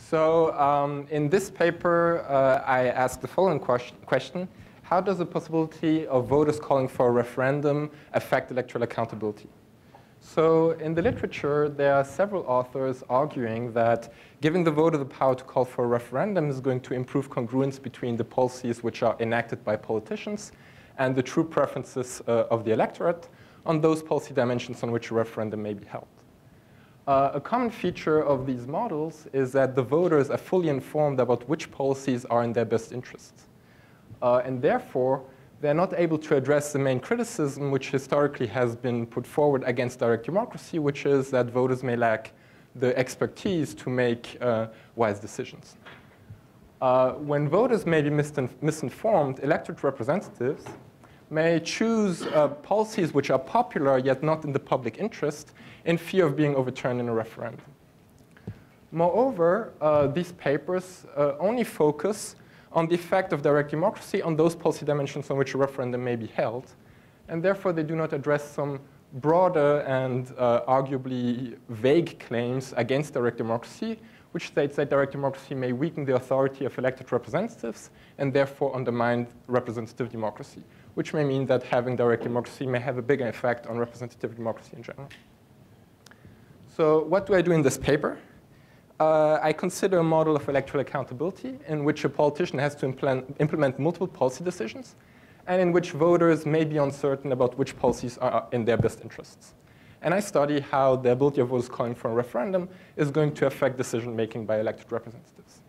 So in this paper, I asked the following question. How does the possibility of voters calling for a referendum affect electoral accountability? So in the literature, there are several authors arguing that giving the voter the power to call for a referendum is going to improve congruence between the policies which are enacted by politicians and the true preferences of the electorate on those policy dimensions on which a referendum may be held. A common feature of these models is that the voters are fully informed about which policies are in their best interests. And therefore, they're not able to address the main criticism which historically has been put forward against direct democracy, which is that voters may lack the expertise to make wise decisions. When voters may be misinformed, elected representatives may choose policies which are popular yet not in the public interest in fear of being overturned in a referendum. Moreover, these papers only focus on the effect of direct democracy on those policy dimensions on which a referendum may be held, and therefore they do not address some broader and arguably vague claims against direct democracy, which states that direct democracy may weaken the authority of elected representatives and therefore undermine representative democracy, which may mean that having direct democracy may have a bigger effect on representative democracy in general. So what do I do in this paper? I consider a model of electoral accountability in which a politician has to implement multiple policy decisions and in which voters may be uncertain about which policies are in their best interests. And I study how the ability of voters calling for a referendum is going to affect decision-making by elected representatives.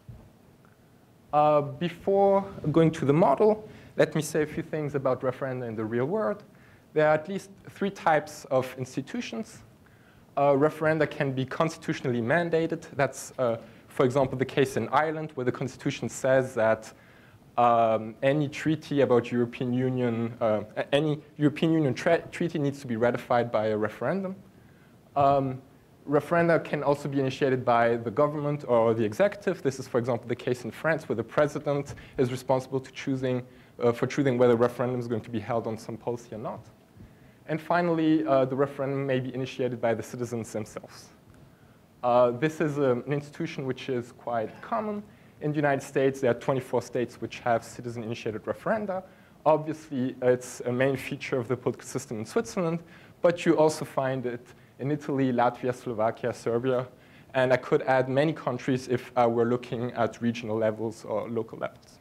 Before going to the model, let me say a few things about referenda in the real world. There are at least 3 types of institutions. Referenda can be constitutionally mandated. That's, for example, the case in Ireland, where the Constitution says that any treaty about European Union, any European Union treaty needs to be ratified by a referendum. Referenda can also be initiated by the government or the executive. This is, for example, the case in France, where the president is responsible for choosing whether a referendum is going to be held on some policy or not. And finally, the referendum may be initiated by the citizens themselves. This is an institution which is quite common. In the United States, there are 24 states which have citizen-initiated referenda. Obviously, it's a main feature of the political system in Switzerland, but you also find it in Italy, Latvia, Slovakia, Serbia, and I could add many countries if I were looking at regional levels or local levels.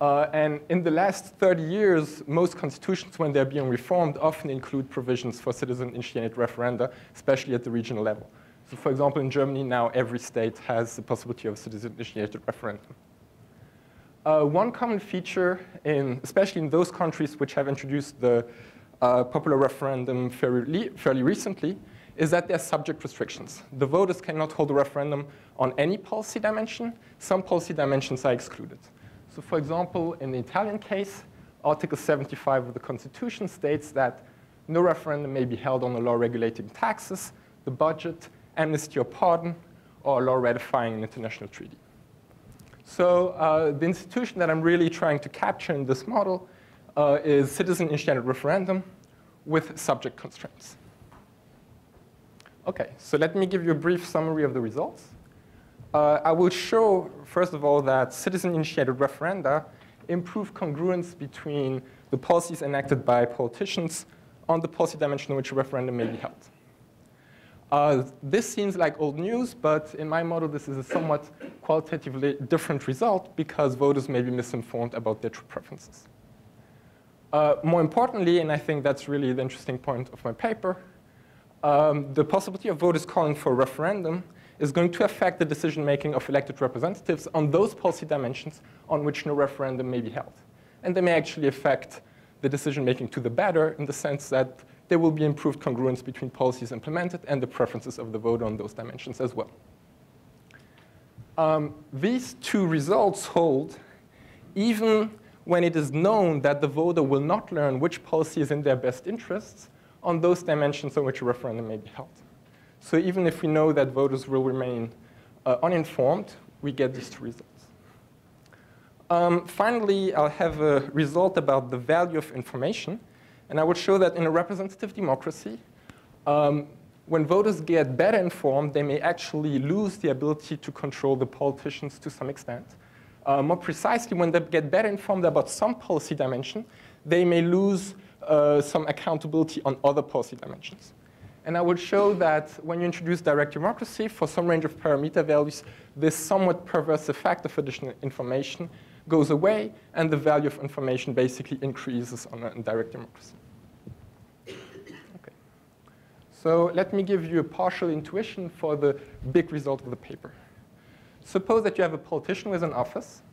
And in the last 30 years, most constitutions, when they're being reformed, often include provisions for citizen-initiated referenda, especially at the regional level. So for example, in Germany now, every state has the possibility of a citizen-initiated referendum. One common feature, especially in those countries which have introduced the popular referendum fairly recently, is that there are subject restrictions. The voters cannot hold a referendum on any policy dimension. Some policy dimensions are excluded. So for example, in the Italian case, Article 75 of the Constitution states that no referendum may be held on a law regulating taxes, the budget, amnesty or pardon, or a law ratifying an international treaty. So the institution that I'm really trying to capture in this model is citizen-initiated referendum with subject constraints. OK, so let me give you a brief summary of the results. I will show, first of all, that citizen-initiated referenda improve congruence between the policies enacted by politicians on the policy dimension in which a referendum may be held. This seems like old news, but in my model, this is a somewhat qualitatively different result because voters may be misinformed about their true preferences. More importantly, and I think that's really the interesting point of my paper, the possibility of voters calling for a referendum is going to affect the decision-making of elected representatives on those policy dimensions on which no referendum may be held. And they may actually affect the decision-making to the better in the sense that there will be improved congruence between policies implemented and the preferences of the voter on those dimensions as well. These 2 results hold even when it is known that the voter will not learn which policy is in their best interests on those dimensions on which a referendum may be held. So even if we know that voters will remain uninformed, we get these 2 results. Finally, I'll have a result about the value of information. And I will show that in a representative democracy, when voters get better informed, they may actually lose the ability to control the politicians to some extent. More precisely, when they get better informed about some policy dimension, they may lose some accountability on other policy dimensions. And I will show that when you introduce direct democracy, for some range of parameter values, this somewhat perverse effect of additional information goes away, and the value of information basically increases on a direct democracy. Okay. So let me give you a partial intuition for the big result of the paper. Suppose that you have a politician with an office,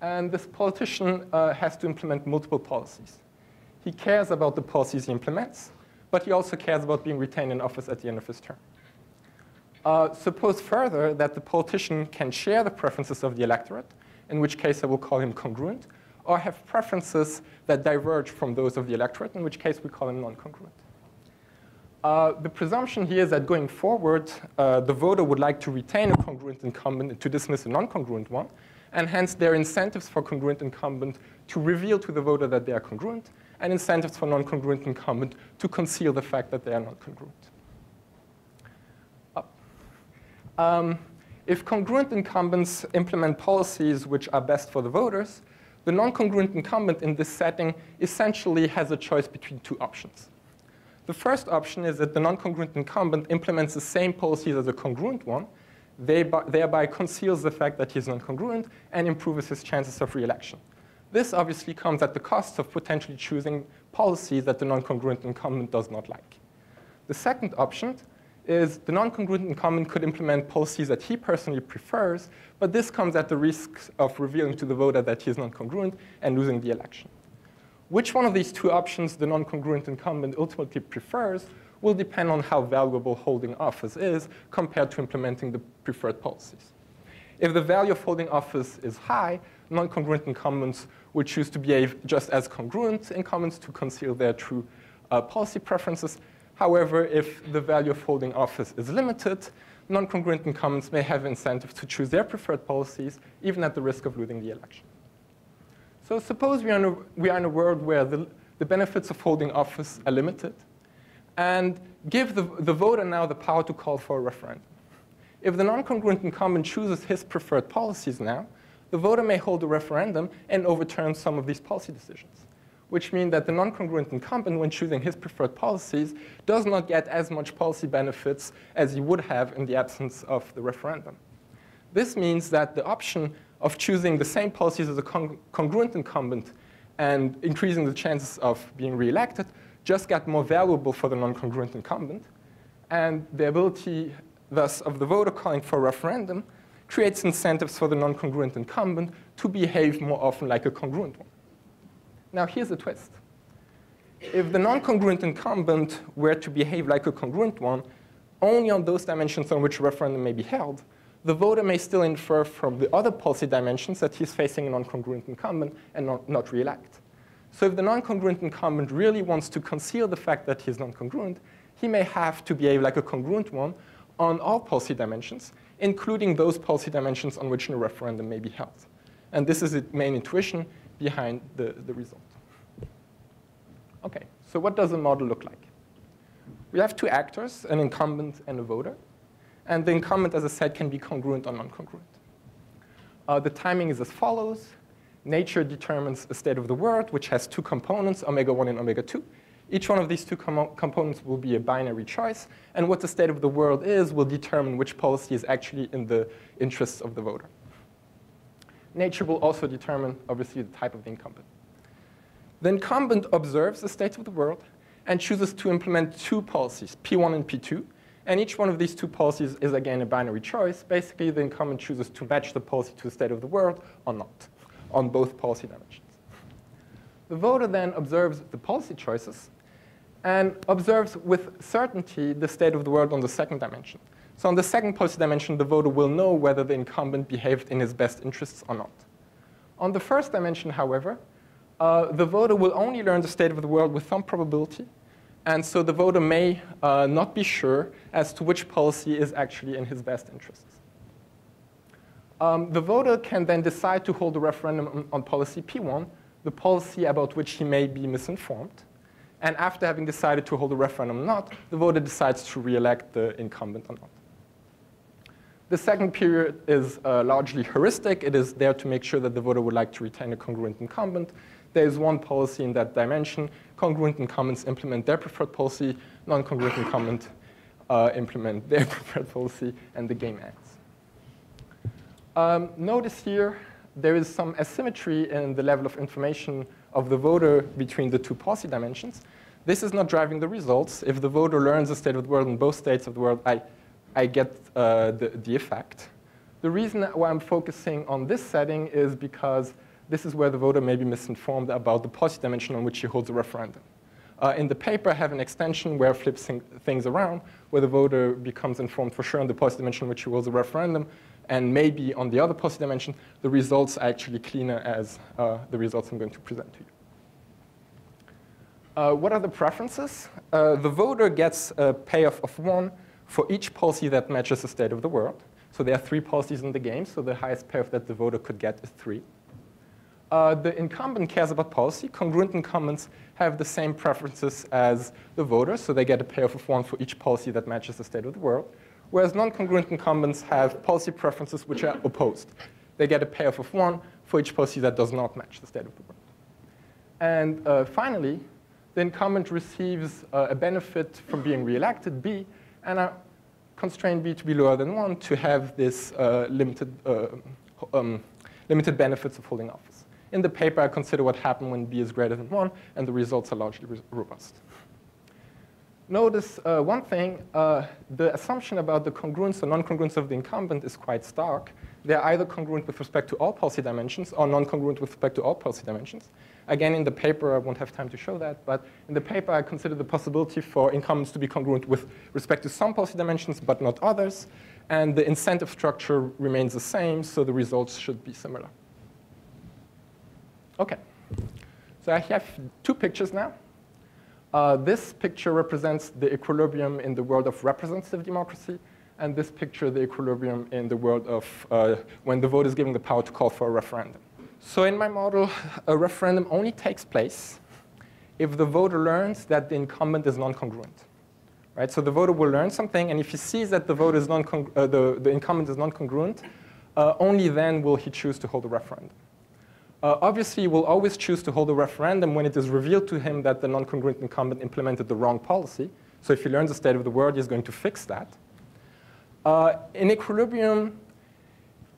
and this politician has to implement multiple policies. He cares about the policies he implements, but he also cares about being retained in office at the end of his term. Suppose further that the politician can share the preferences of the electorate, in which case I will call him congruent, or have preferences that diverge from those of the electorate, in which case we call him non-congruent. The presumption here is that going forward, the voter would like to retain a congruent incumbent and to dismiss a non-congruent one, and hence there are incentives for congruent incumbent to reveal to the voter that they are congruent, and incentives for non-congruent incumbent to conceal the fact that they are not congruent. If congruent incumbents implement policies which are best for the voters, the non-congruent incumbent in this setting essentially has a choice between two options. The first option is that the non-congruent incumbent implements the same policies as a congruent one, thereby conceals the fact that he's non-congruent and improves his chances of re-election. This obviously comes at the cost of potentially choosing policies that the non-congruent incumbent does not like. The second option is the non-congruent incumbent could implement policies that he personally prefers, but this comes at the risk of revealing to the voter that he is non-congruent and losing the election. Which one of these two options the non-congruent incumbent ultimately prefers will depend on how valuable holding office is compared to implementing the preferred policies. If the value of holding office is high, non-congruent incumbents would choose to behave just as congruent incumbents to conceal their true policy preferences. However, if the value of holding office is limited, non-congruent incumbents may have incentive to choose their preferred policies, even at the risk of losing the election. So suppose we are in a world where the benefits of holding office are limited, and give the voter now the power to call for a referendum. If the non-congruent incumbent chooses his preferred policies now, the voter may hold a referendum and overturn some of these policy decisions, which means that the non-congruent incumbent, when choosing his preferred policies, does not get as much policy benefits as he would have in the absence of the referendum. This means that the option of choosing the same policies as a congruent incumbent and increasing the chances of being reelected just got more valuable for the non-congruent incumbent, and the ability, thus, of the voter calling for a referendum creates incentives for the non-congruent incumbent to behave more often like a congruent one. Now, here's a twist. If the non-congruent incumbent were to behave like a congruent one only on those dimensions on which a referendum may be held, the voter may still infer from the other policy dimensions that he's facing a non-congruent incumbent and not re-elect. So if the non-congruent incumbent really wants to conceal the fact that he's non-congruent, he may have to behave like a congruent one on all policy dimensions, including those policy dimensions on which a referendum may be held. And this is the main intuition behind the result. Okay, so what does the model look like? We have two actors, an incumbent and a voter. And the incumbent, as I said, can be congruent or non-congruent. The timing is as follows. Nature determines a state of the world, which has two components, omega-1 and omega-2. Each one of these two components will be a binary choice. And what the state of the world is will determine which policy is actually in the interests of the voter. Nature will also determine, obviously, the type of the incumbent. The incumbent observes the state of the world and chooses to implement two policies, P1 and P2. And each one of these two policies is, again, a binary choice. Basically, the incumbent chooses to match the policy to the state of the world or not, on both policy dimensions. The voter then observes the policy choices and observes with certainty the state of the world on the second dimension. So on the second policy dimension, the voter will know whether the incumbent behaved in his best interests or not. On the first dimension, however, the voter will only learn the state of the world with some probability. And so the voter may not be sure as to which policy is actually in his best interests. The voter can then decide to hold a referendum on policy P1, the policy about which he may be misinformed. And after having decided to hold a referendum or not, the voter decides to re-elect the incumbent or not. The second period is largely heuristic. It is there to make sure that the voter would like to retain a congruent incumbent. There is one policy in that dimension. Congruent incumbents implement their preferred policy. Non-congruent incumbents implement their preferred policy, and the game ends. Notice here, there is some asymmetry in the level of information of the voter between the two policy dimensions. This is not driving the results. If the voter learns the state of the world in both states of the world, I get the effect. The reason why I'm focusing on this setting is because this is where the voter may be misinformed about the policy dimension on which he holds a referendum. In the paper, I have an extension where I flip things around, where the voter becomes informed for sure on the policy dimension on which he holds a referendum, and maybe on the other policy dimension, the results are actually cleaner as the results I'm going to present to you. What are the preferences? The voter gets a payoff of 1 for each policy that matches the state of the world. So there are 3 policies in the game, so the highest payoff that the voter could get is 3. The incumbent cares about policy. Congruent incumbents have the same preferences as the voters, so they get a payoff of 1 for each policy that matches the state of the world. Whereas non-congruent incumbents have policy preferences which are opposed. They get a payoff of 1 for each policy that does not match the state of the world. And finally, the incumbent receives a benefit from being re-elected, B, and I constrain B to be lower than 1 to have this limited benefits of holding office. In the paper, I consider what happened when B is greater than 1, and the results are largely robust. Notice one thing, the assumption about the congruence or non-congruence of the incumbent is quite stark. They're either congruent with respect to all policy dimensions or non-congruent with respect to all policy dimensions. Again, in the paper, I won't have time to show that, but in the paper, I consider the possibility for incumbents to be congruent with respect to some policy dimensions, but not others. And the incentive structure remains the same, so the results should be similar. OK. So I have 2 pictures now. This picture represents the equilibrium in the world of representative democracy, and this picture, the equilibrium in the world of when the vote is given the power to call for a referendum. So in my model, a referendum only takes place if the voter learns that the incumbent is non-congruent. Right? So the voter will learn something, and if he sees that the incumbent is non-congruent, only then will he choose to hold a referendum. Obviously, he will always choose to hold a referendum when it is revealed to him that the non-congruent incumbent implemented the wrong policy. So if he learns the state of the world, he's going to fix that. In equilibrium,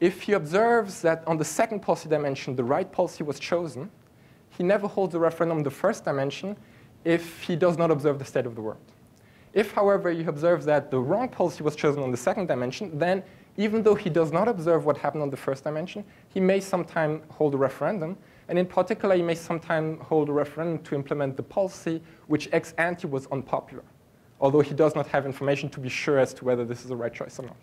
if he observes that on the second policy dimension, the right policy was chosen, he never holds a referendum in the first dimension if he does not observe the state of the world. If, however, he observes that the wrong policy was chosen on the second dimension, then even though he does not observe what happened on the first dimension, he may sometime hold a referendum. And in particular, he may sometime hold a referendum to implement the policy which ex ante was unpopular, although he does not have information to be sure as to whether this is the right choice or not.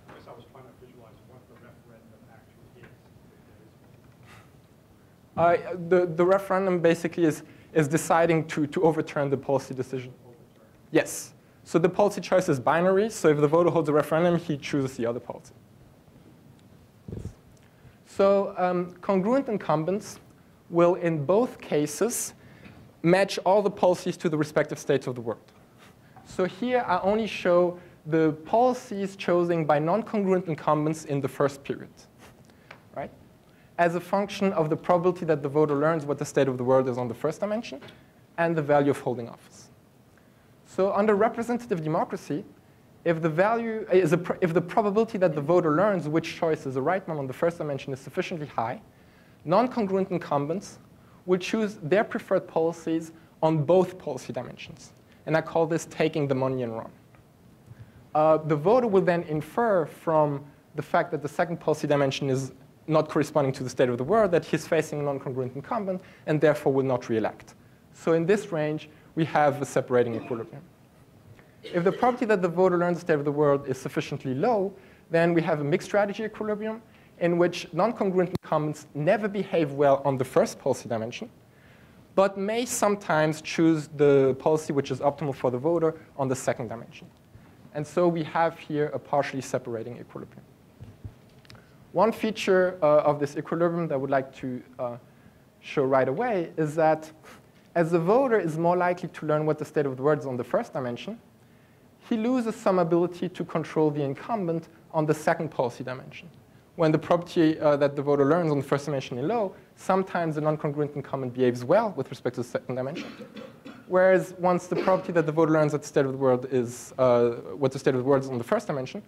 I guess I was trying to visualize what the referendum actually is. The referendum basically is deciding to overturn the policy decision. Yes. So the policy choice is binary. So if the voter holds a referendum, he chooses the other policy. Yes. So congruent incumbents will, in both cases, match all the policies to the respective states of the world. So here, I only show the policies chosen by non-congruent incumbents in the first period, right? As a function of the probability that the voter learns what the state of the world is on the first dimension and the value of holding office. So under representative democracy, if the probability that the voter learns which choice is the right one on the first dimension is sufficiently high, non-congruent incumbents will choose their preferred policies on both policy dimensions. And I call this taking the money and run. The voter will then infer from the fact that the second policy dimension is not corresponding to the state of the world that he's facing a non-congruent incumbent and therefore will not re-elect. So in this range, we have a separating equilibrium. If the probability that the voter learns the state of the world is sufficiently low, then we have a mixed strategy equilibrium in which non-congruent incumbents never behave well on the first policy dimension, but may sometimes choose the policy which is optimal for the voter on the second dimension. And so we have here a partially separating equilibrium. One feature of this equilibrium that I would like to show right away is that as the voter is more likely to learn what the state of the world is on the first dimension, he loses some ability to control the incumbent on the second policy dimension. When the property that the voter learns on the first dimension is low, sometimes the non-congruent incumbent behaves well with respect to the second dimension. Whereas once the property that the voter learns at the state of the world is what the state of the world is on the first dimension,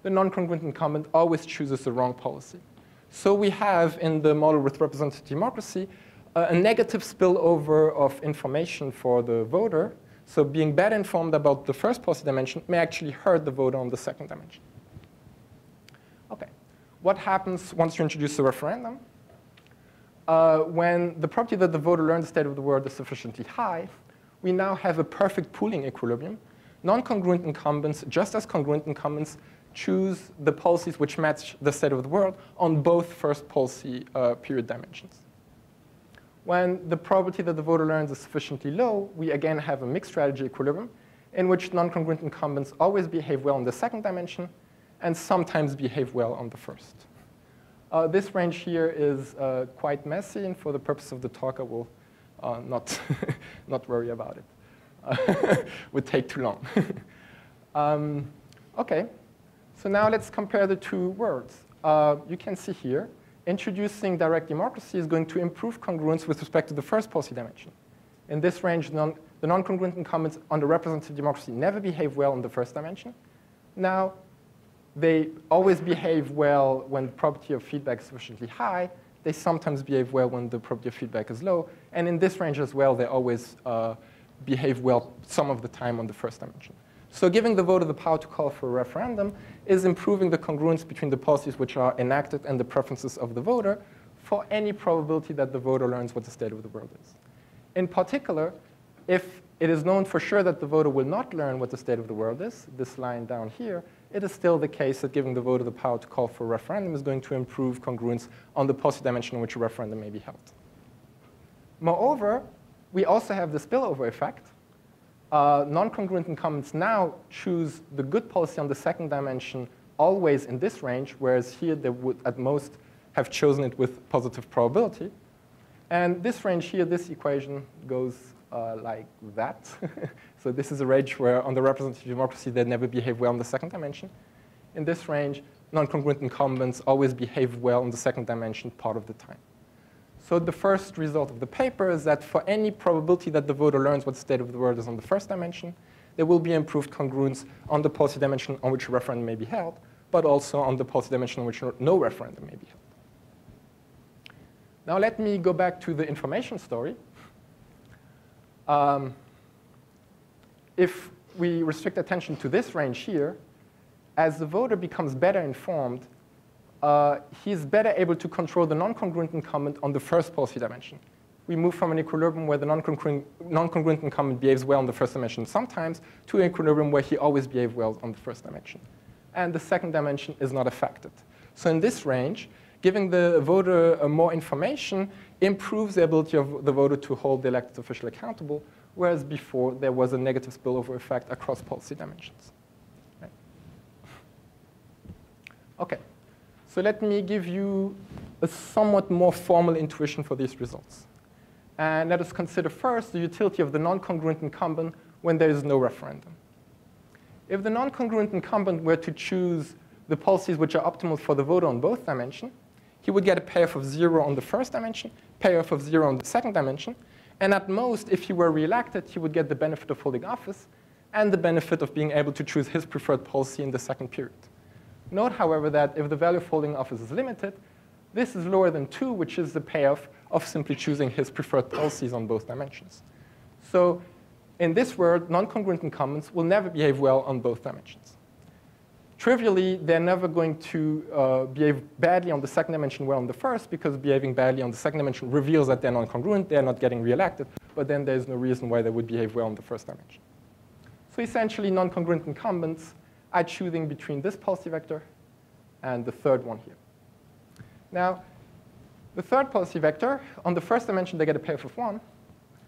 the non-congruent incumbent always chooses the wrong policy. So we have in the model with representative democracy a negative spillover of information for the voter. So being better informed about the first policy dimension may actually hurt the voter on the second dimension. Okay, what happens once you introduce a referendum? When the property that the voter learns the state of the world is sufficiently high, we now have a perfect pooling equilibrium. Non-congruent incumbents, just as congruent incumbents, choose the policies which match the state of the world on both first policy period dimensions. When the probability that the voter learns is sufficiently low, we again have a mixed strategy equilibrium in which non-congruent incumbents always behave well on the second dimension and sometimes behave well on the first. This range here is quite messy, and for the purpose of the talk, I will not worry about it. Would take too long. Okay, so now let's compare the two worlds. You can see here, introducing direct democracy is going to improve congruence with respect to the first policy dimension. In this range, the non-congruent incumbents under representative democracy never behave well in the first dimension. Now, they always behave well when the probability of feedback is sufficiently high. They sometimes behave well when the probability of feedback is low. And in this range as well, they always behave well some of the time on the first dimension. So giving the voter the power to call for a referendum is improving the congruence between the policies which are enacted and the preferences of the voter for any probability that the voter learns what the state of the world is. In particular, if it is known for sure that the voter will not learn what the state of the world is, this line down here, it is still the case that giving the voter the power to call for a referendum is going to improve congruence on the policy dimension in which a referendum may be held. Moreover, we also have the spillover effect. Non-congruent incumbents now choose the good policy on the second dimension always in this range, whereas here they would at most have chosen it with positive probability. And this range here, this equation goes like that. So this is a range where on the representative democracy they never behave well in the second dimension. In this range, non-congruent incumbents always behave well in the second dimension part of the time. So the first result of the paper is that for any probability that the voter learns what the state of the world is on the first dimension, there will be improved congruence on the policy dimension on which a referendum may be held, but also on the policy dimension on which no referendum may be held. Now let me go back to the information story. If we restrict attention to this range here, as the voter becomes better informed, he's better able to control the non-congruent incumbent on the first policy dimension. We move from an equilibrium where the non-congruent incumbent behaves well on the first dimension sometimes to an equilibrium where he always behaves well on the first dimension. And the second dimension is not affected. So in this range, giving the voter more information improves the ability of the voter to hold the elected official accountable, whereas before there was a negative spillover effect across policy dimensions. Right. Okay. So let me give you a somewhat more formal intuition for these results. And let us consider first the utility of the non-congruent incumbent when there is no referendum. If the non-congruent incumbent were to choose the policies which are optimal for the voter on both dimensions, he would get a payoff of 0 on the first dimension, payoff of 0 on the second dimension, and at most, if he were reelected, he would get the benefit of holding office and the benefit of being able to choose his preferred policy in the second period. Note, however, that if the value of holding office is limited, this is lower than 2, which is the payoff of simply choosing his preferred policies on both dimensions. So in this world, non-congruent incumbents will never behave well on both dimensions. Trivially, they're never going to behave badly on the second dimension well on the first, because behaving badly on the second dimension reveals that they're non-congruent, they're not getting reelected, but then there's no reason why they would behave well on the first dimension. So essentially, non-congruent incumbents are choosing between this policy vector and the third one here. Now, the third policy vector, on the first dimension, they get a payoff of 1.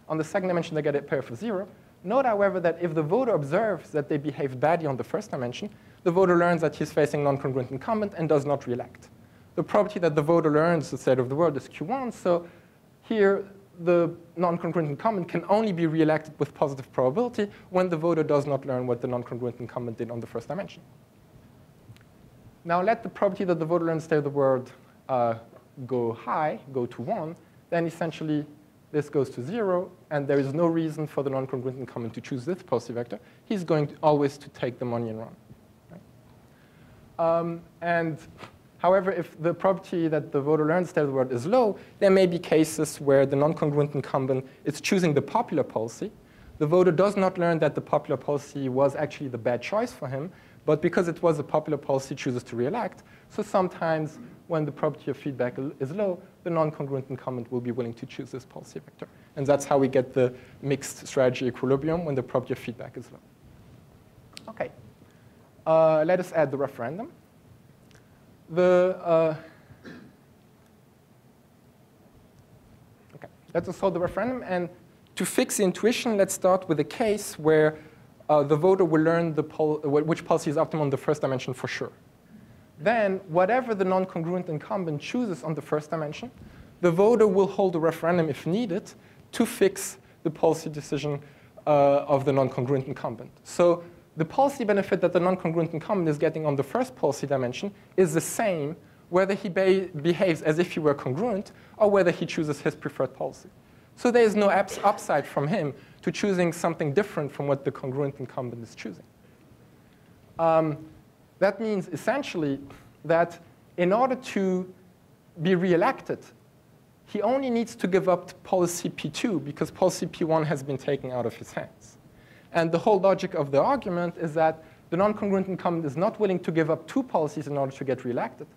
On the second dimension, they get a payoff of 0. Note, however, that if the voter observes that they behave badly on the first dimension, the voter learns that he's facing non-congruent incumbent and does not reelect. The probability that the voter learns the state of the world is Q1, so here the non-congruent incumbent can only be re-elected with positive probability when the voter does not learn what the non-congruent incumbent did on the first dimension. Now let the probability that the voter learns state of the word go high, go to 1, then essentially this goes to 0, and there is no reason for the non-congruent incumbent to choose this policy vector. He's going to always to take the money and run. Right? And however, if the probability that the voter learns state of the word is low, there may be cases where the non-congruent incumbent is choosing the popular policy. The voter does not learn that the popular policy was actually the bad choice for him, but because it was a popular policy, chooses to re-elect. So sometimes when the probability of feedback is low, the non-congruent incumbent will be willing to choose this policy vector. And that's how we get the mixed strategy equilibrium when the probability of feedback is low. OK. Let us add the referendum. Okay. Let's solve the referendum. And to fix the intuition, let's start with a case where the voter will learn which policy is optimal on the first dimension for sure. Then, whatever the non-congruent incumbent chooses on the first dimension, the voter will hold a referendum if needed to fix the policy decision of the non-congruent incumbent. So the policy benefit that the non-congruent incumbent is getting on the first policy dimension is the same whether he behaves as if he were congruent or whether he chooses his preferred policy. So there is no upside from him to choosing something different from what the congruent incumbent is choosing. That means essentially that in order to be re-elected, he only needs to give up policy P2 because policy P1 has been taken out of his hands. And the whole logic of the argument is that the non-congruent incumbent is not willing to give up 2 policies in order to get re-elected.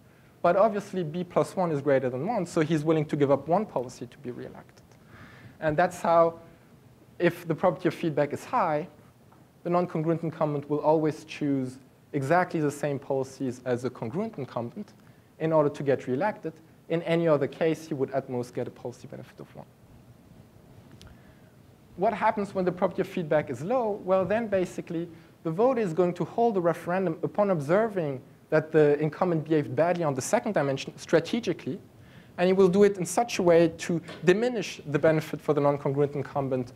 But obviously, B plus 1 is greater than 1, so he's willing to give up 1 policy to be re-elected. And that's how, if the probability of feedback is high, the non-congruent incumbent will always choose exactly the same policies as a congruent incumbent in order to get re-elected. In any other case, he would at most get a policy benefit of 1. What happens when the probability of feedback is low? Well, then basically, the voter is going to hold the referendum upon observing that the incumbent behaved badly on the second dimension strategically, and he will do it in such a way to diminish the benefit for the non-congruent incumbent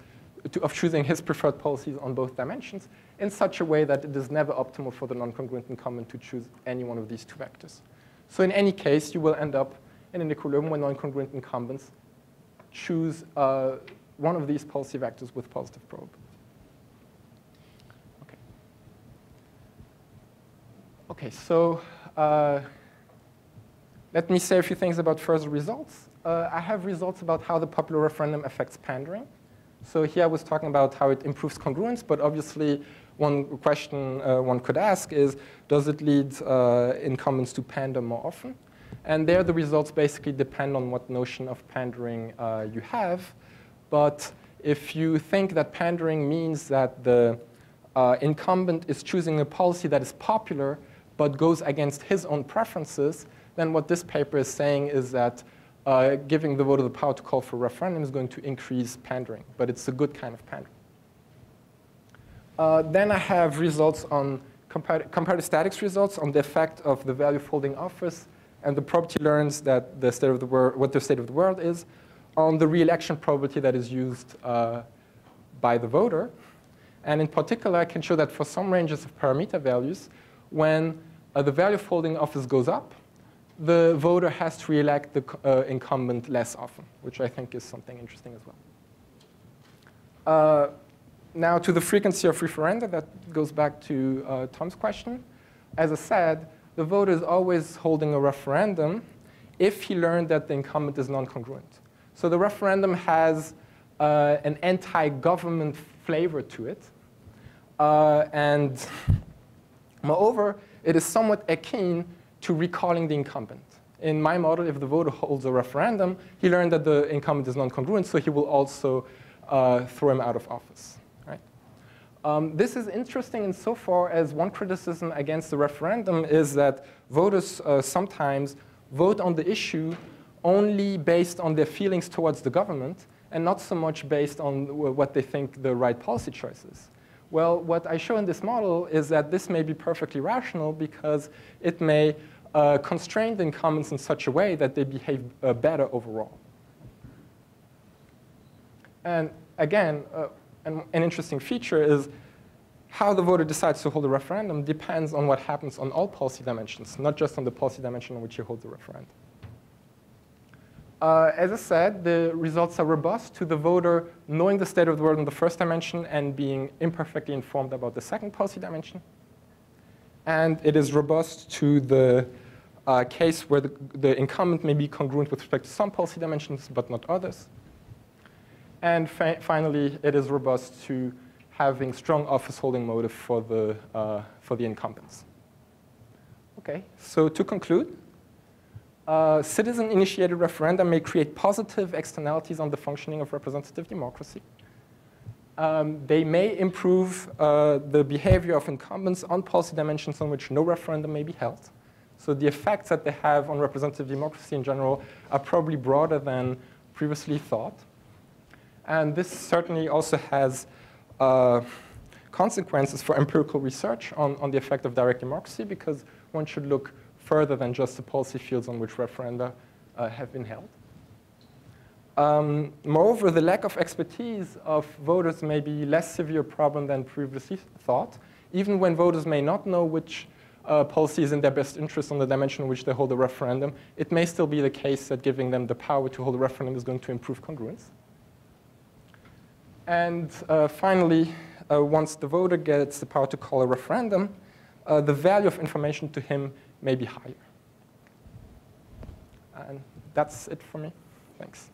of choosing his preferred policies on both dimensions in such a way that it is never optimal for the non-congruent incumbent to choose any one of these 2 vectors. So in any case, you will end up in an equilibrium where non-congruent incumbents choose one of these policy vectors with positive probability. OK. OK, so let me say a few things about further results. I have results about how the popular referendum affects pandering. So here I was talking about how it improves congruence, but obviously one question one could ask is, does it lead incumbents to pander more often? And there the results basically depend on what notion of pandering you have. But if you think that pandering means that the incumbent is choosing a policy that is popular but goes against his own preferences, then what this paper is saying is that giving the voter the power to call for a referendum is going to increase pandering, but it's a good kind of pandering. Then I have results on comparative statics results on the effect of the value folding office and the probability learns that the state of the world, what the state of the world is, on the re-election probability that is used by the voter. And in particular, I can show that for some ranges of parameter values, when the value folding office goes up, the voter has to re-elect the incumbent less often, which I think is something interesting as well. Now to the frequency of referenda, that goes back to Tom's question. As I said, the voter is always holding a referendum if he learned that the incumbent is non-congruent. So the referendum has an anti-government flavor to it. And moreover, it is somewhat akin to recalling the incumbent. In my model, if the voter holds a referendum, he learned that the incumbent is non-congruent, so he will also throw him out of office. Right? This is interesting insofar as one criticism against the referendum is that voters sometimes vote on the issue only based on their feelings towards the government and not so much based on what they think the right policy choice is. Well, what I show in this model is that this may be perfectly rational because it may constrain the incumbents in such a way that they behave better overall. And again, an interesting feature is how the voter decides to hold a referendum depends on what happens on all policy dimensions, not just on the policy dimension on which you hold the referendum. As I said, the results are robust to the voter knowing the state of the world in the first dimension and being imperfectly informed about the second policy dimension. And it is robust to the case where the incumbent may be congruent with respect to some policy dimensions, but not others. And finally, it is robust to having strong office-holding motive for the incumbents. Okay, so to conclude, citizen-initiated referenda may create positive externalities on the functioning of representative democracy. They may improve the behavior of incumbents on policy dimensions on which no referendum may be held. So the effects that they have on representative democracy in general are probably broader than previously thought. And this certainly also has consequences for empirical research on the effect of direct democracy, because one should look further than just the policy fields on which referenda have been held. Moreover, the lack of expertise of voters may be less severe problem than previously thought. Even when voters may not know which policy is in their best interest on the dimension in which they hold a referendum, it may still be the case that giving them the power to hold a referendum is going to improve congruence. And finally, once the voter gets the power to call a referendum, the value of information to him may be higher. And that's it for me. Thanks.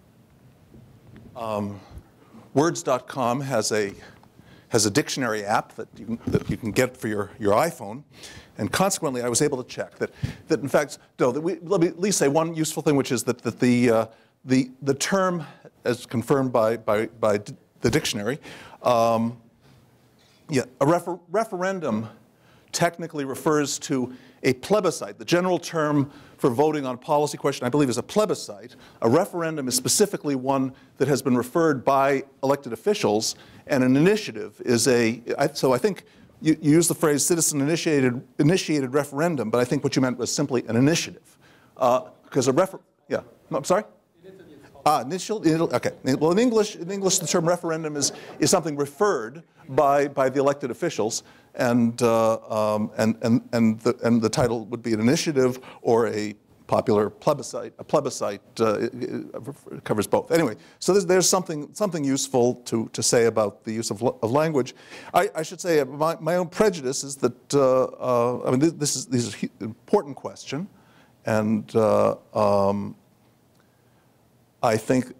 Words.com has a dictionary app that you can get for your iPhone, and consequently, I was able to check that in fact, no, let me at least say one useful thing, which is that the term, as confirmed by the dictionary, a referendum technically refers to a plebiscite. The general term for voting on a policy question, I believe, is a plebiscite. A referendum is specifically one that has been referred by elected officials, and an initiative is so I think you use the phrase citizen-initiated referendum, but I think what you meant was simply an initiative. Because yeah, no, I'm sorry? Okay. Well, in English, the term referendum is something referred by the elected officials, and the title would be an initiative or a popular plebiscite. A plebiscite covers both. Anyway, so there's something useful to say about the use of language. I should say my own prejudice is that I mean this is an important question, and I think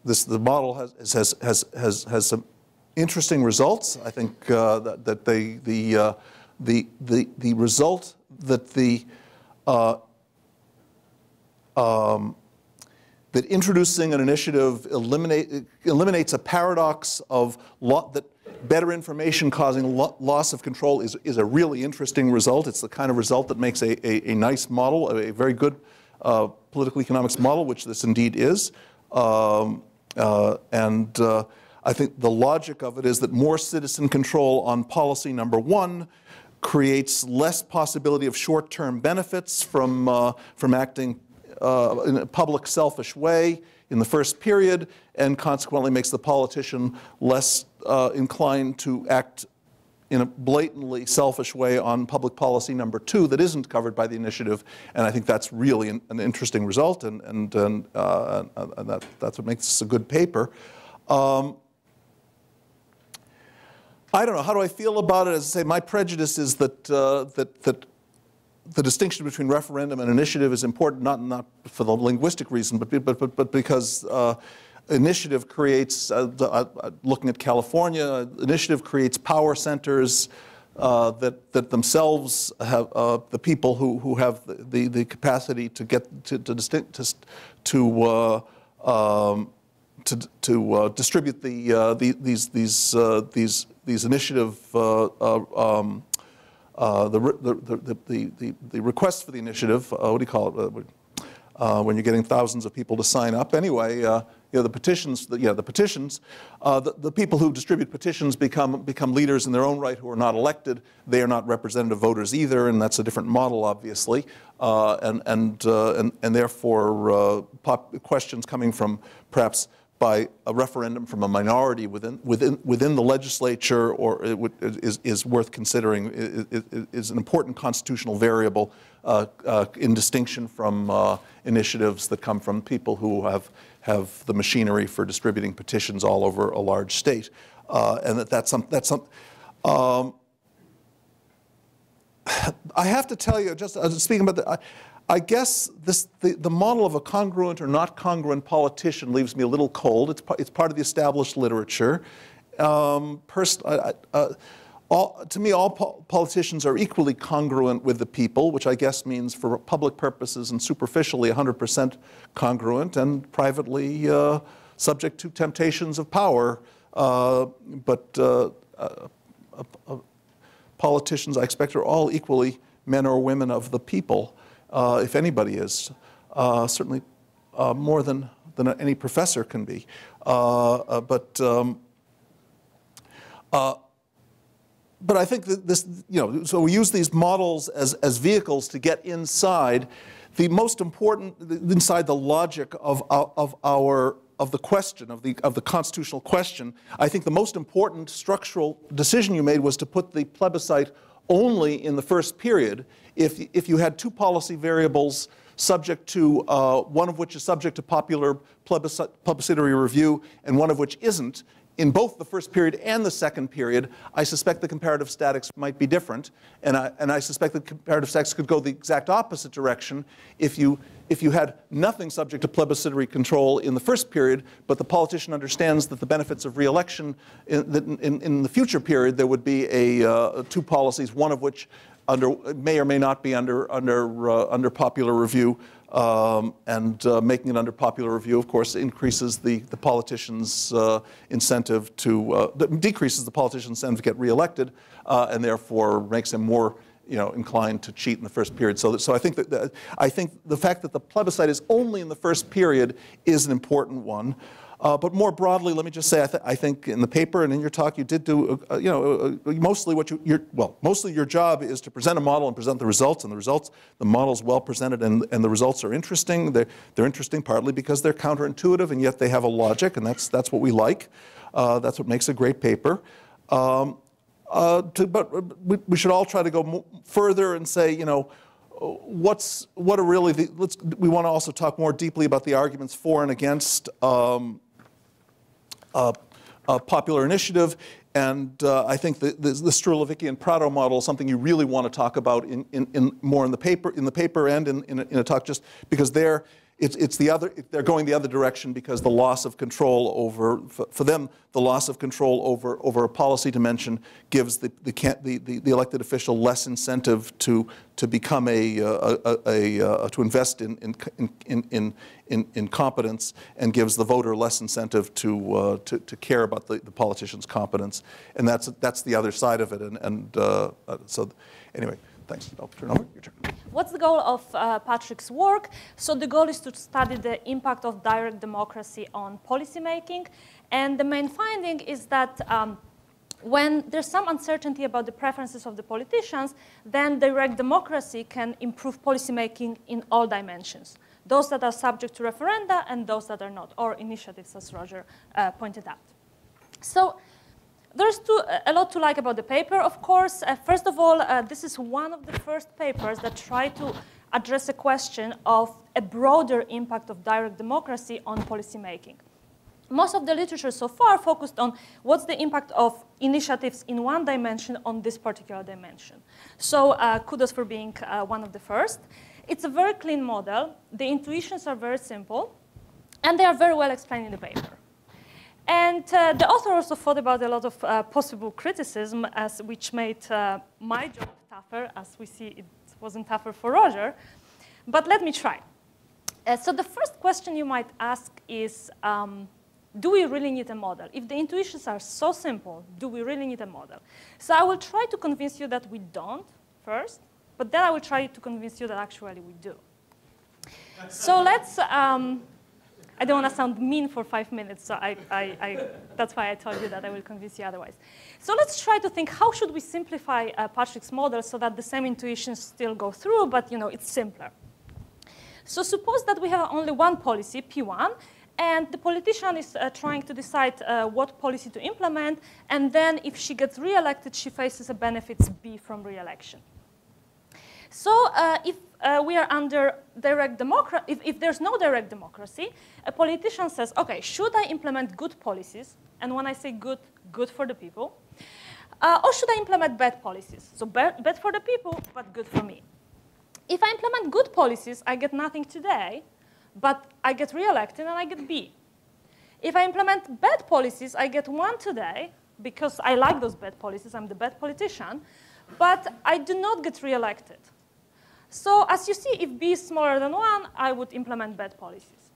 the model has some interesting results. I think that the result that that introducing an initiative eliminates a paradox of that better information causing loss of control is a really interesting result. It's the kind of result that makes a nice model, a very good political economics model, which this indeed is. I think the logic of it is that more citizen control on policy number one creates less possibility of short-term benefits from acting in a public selfish way in the first period, and consequently makes the politician less inclined to act in a blatantly selfish way on public policy number two that isn't covered by the initiative. And I think that's really an interesting result, and that's what makes this a good paper. I don't know, how do I feel about it? As I say, my prejudice is that the distinction between referendum and initiative is important, not for the linguistic reason, but because initiative creates, looking at California, initiative creates power centers that themselves have the people who have the capacity to get to distribute these initiative the requests for the initiative. What do you call it? When you're getting thousands of people to sign up. Anyway, the petitions, the people who distribute petitions become leaders in their own right who are not elected. They are not representative voters either, and that's a different model, obviously. And therefore, questions coming from perhaps by a referendum from a minority within the legislature is worth considering, is an important constitutional variable in distinction from initiatives that come from people who have the machinery for distributing petitions all over a large state, and that's something. I have to tell you, just speaking about I guess the model of a congruent or not congruent politician leaves me a little cold. It's part of the established literature. To me, all politicians are equally congruent with the people, which I guess means for public purposes and superficially 100% congruent, and privately subject to temptations of power. Politicians, I expect, are all equally men or women of the people. If anybody is, certainly more than any professor can be. But I think that this, so we use these models as vehicles to get inside the most important, inside the logic of the question, of the constitutional question. I think the most important structural decision you made was to put the plebiscite only in the first period. If you had two policy variables subject to, one of which is subject to popular plebiscitary review and one of which isn't, in both the first period and the second period, I suspect the comparative statics might be different, and I suspect the comparative statics could go the exact opposite direction if you had nothing subject to plebiscitary control in the first period, but the politician understands that the benefits of re-election in the future period, there would be two policies, one of which may or may not be under popular review. Making it under popular review, of course, increases the politician's incentive to, decreases the politician's incentive to get reelected, and therefore makes him more, inclined to cheat in the first period. So I think that the fact that the plebiscite is only in the first period is an important one. But more broadly, let me just say, I think in the paper and in your talk, you did do, mostly mostly your job is to present a model and present the results, and the model's well presented, and the results are interesting. They're interesting partly because they're counterintuitive, and yet they have a logic, and that's what we like. That's what makes a great paper. But we should all try to go further and say, we want to also talk more deeply about the arguments for and against popular initiative, and I think the Strulovikian-Prado model is something you really want to talk about more in the paper and in a talk, just because they're going the other direction, because the loss of control over, for them, the loss of control over a policy dimension gives the elected official less incentive to become to invest in competence, and gives the voter less incentive to care about the politician's competence, and that's the other side of it. So anyway. Thanks. I'll turn over. Your turn. What's the goal of Patrick's work? So the goal is to study the impact of direct democracy on policymaking. And the main finding is that when there's some uncertainty about the preferences of the politicians, then direct democracy can improve policymaking in all dimensions. Those that are subject to referenda and those that are not, or initiatives, as Roger pointed out. So there's a lot to like about the paper, of course. First of all, this is one of the first papers that try to address a question of a broader impact of direct democracy on policymaking. Most of the literature so far focused on what's the impact of initiatives in one dimension on this particular dimension. So kudos for being one of the first. It's a very clean model. The intuitions are very simple, and they are very well explained in the paper. And the author also thought about a lot of possible criticism, which made my job tougher. As we see, it wasn't tougher for Roger. But let me try. So the first question you might ask is, do we really need a model? If the intuitions are so simple, do we really need a model? So I will try to convince you that we don't first, but then I will try to convince you that actually we do. So let's I don't want to sound mean for 5 minutes, so that's why I told you that I will convince you otherwise. So let's try to think, how should we simplify Patrick's model so that the same intuitions still go through, but it's simpler. So suppose that we have only one policy, P1, and the politician is trying to decide what policy to implement, and then if she gets reelected, she faces a benefits B from reelection. So if we are under direct democracy, if there's no direct democracy, a politician says, okay, should I implement good policies? And when I say good, good for the people. Or should I implement bad policies? So bad for the people, but good for me. If I implement good policies, I get nothing today, but I get reelected and I get B. If I implement bad policies, I get 1 today, because I like those bad policies, I'm the bad politician, but I do not get reelected. So as you see, if B is smaller than 1, I would implement bad policies.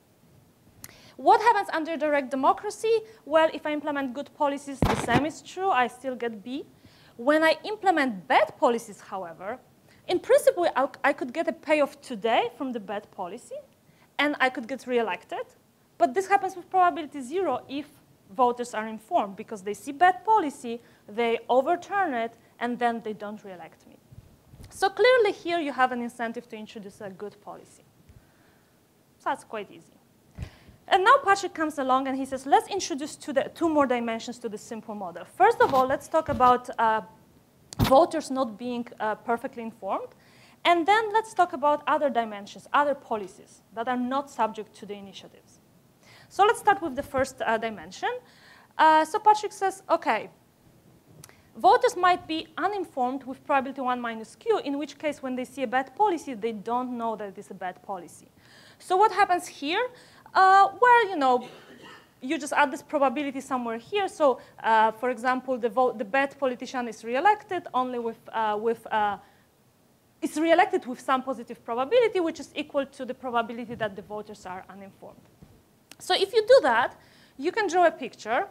What happens under direct democracy? Well, if I implement good policies, the same is true. I still get B. When I implement bad policies, however, in principle, I could get a payoff today from the bad policy, and I could get reelected. But this happens with probability 0 if voters are informed, because they see bad policy, they overturn it, and then they don't reelect me. So clearly here you have an incentive to introduce a good policy. So that's quite easy. And now Patrick comes along and he says, let's introduce two more dimensions to the simple model. First of all, let's talk about voters not being perfectly informed. And then let's talk about other dimensions, other policies that are not subject to the initiatives. So let's start with the first dimension. So Patrick says, OK, voters might be uninformed with probability 1 minus q, in which case when they see a bad policy, they don't know that it is a bad policy. So what happens here? Well, you just add this probability somewhere here. So for example, the bad politician is reelected only is reelected with some positive probability, which is equal to the probability that the voters are uninformed. So if you do that, you can draw a picture.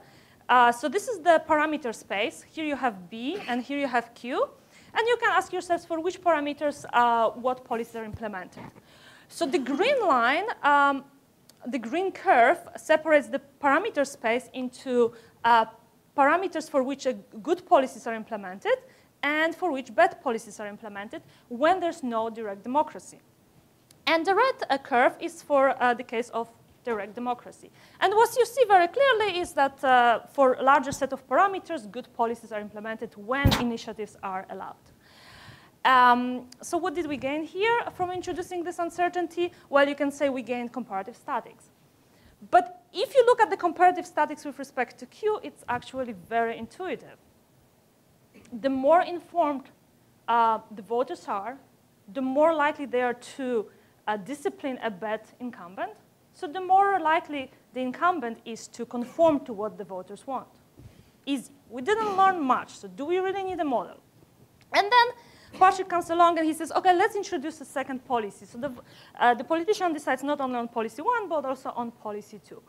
So this is the parameter space. Here you have B, and here you have Q. And you can ask yourselves for which parameters what policies are implemented. So the green line, the green curve separates the parameter space into parameters for which good policies are implemented and for which bad policies are implemented when there's no direct democracy. And the red curve is for the case of direct democracy. And what you see very clearly is that for a larger set of parameters, good policies are implemented when initiatives are allowed. So what did we gain here from introducing this uncertainty? Well, you can say we gained comparative statics. But if you look at the comparative statics with respect to Q, it's actually very intuitive. The more informed the voters are, the more likely they are to discipline a bad incumbent. So the more likely the incumbent is to conform to what the voters want. Easy. We didn't learn much, so do we really need a model? And then Patrick comes along and he says, OK, let's introduce a second policy. So the politician decides not only on policy 1, but also on policy 2.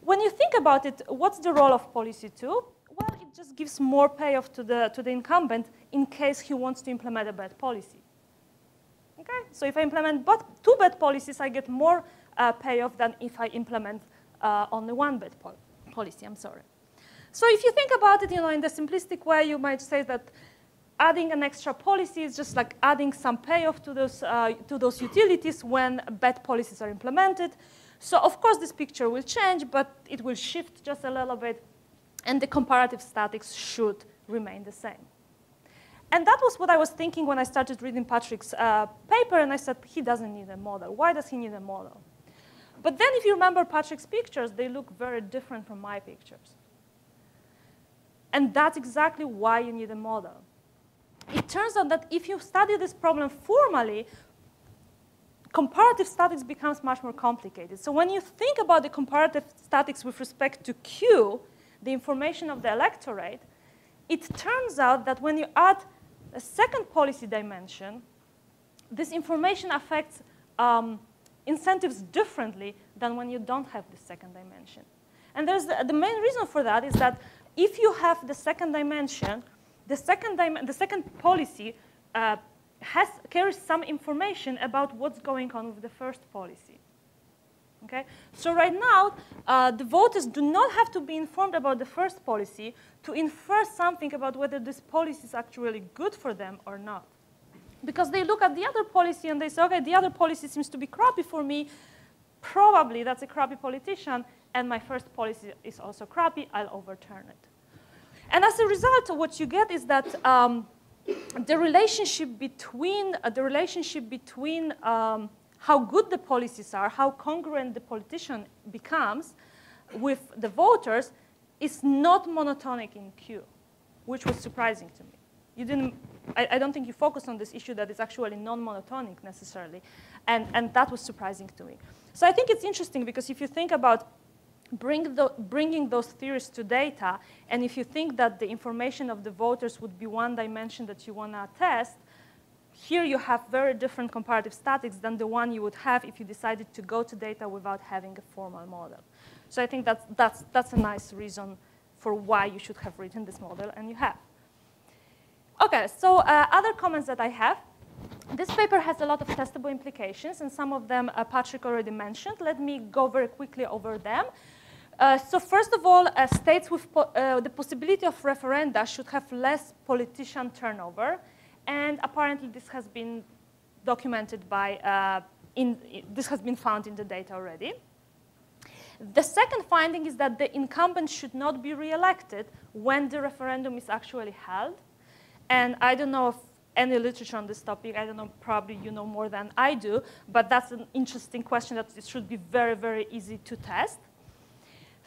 When you think about it, what's the role of policy 2? Well, it just gives more payoff to the incumbent in case he wants to implement a bad policy. Okay? So if I implement 2 bad policies, I get more payoff than if I implement only 1 bad policy. I'm sorry. So if you think about it, in the simplistic way, you might say that adding an extra policy is just like adding some payoff to those utilities when bad policies are implemented. So of course, this picture will change, but it will shift just a little bit, and the comparative statics should remain the same. And that was what I was thinking when I started reading Patrick's paper, and I said, he doesn't need a model. Why does he need a model? But then if you remember Patrick's pictures, they look very different from my pictures. And that's exactly why you need a model. It turns out that if you study this problem formally, comparative statics becomes much more complicated. So when you think about the comparative statics with respect to Q, the information of the electorate, it turns out that when you add a second policy dimension, this information affects incentives differently than when you don't have the second dimension. And there's the main reason for that is that if you have the second dimension, the second policy carries some information about what's going on with the first policy. Okay? So right now, the voters do not have to be informed about the first policy to infer something about whether this policy is actually good for them or not. Because they look at the other policy and they say, okay, the other policy seems to be crappy for me. Probably that's a crappy politician, and my first policy is also crappy. I'll overturn it. And as a result, what you get is that the relationship between how good the policies are, how congruent the politician becomes with the voters is not monotonic in Q, which was surprising to me. I don't think you focused on this issue that is actually non-monotonic necessarily, and that was surprising to me. So I think it's interesting because if you think about bringing those theories to data, and if you think that the information of the voters would be one dimension that you want to test, here you have very different comparative statics than the one you would have if you decided to go to data without having a formal model. So I think that's a nice reason for why you should have written this model, and you have. OK, so other comments that I have. This paper has a lot of testable implications, and some of them Patrick already mentioned. Let me go very quickly over them. So first of all, states with the possibility of referenda should have less politician turnover. And apparently, this has been documented by, this has been found in the data already. The second finding is that the incumbent should not be reelected when the referendum is actually held. And I don't know if any literature on this topic. I don't know, probably you know more than I do. But that's an interesting question that it should be very, very easy to test.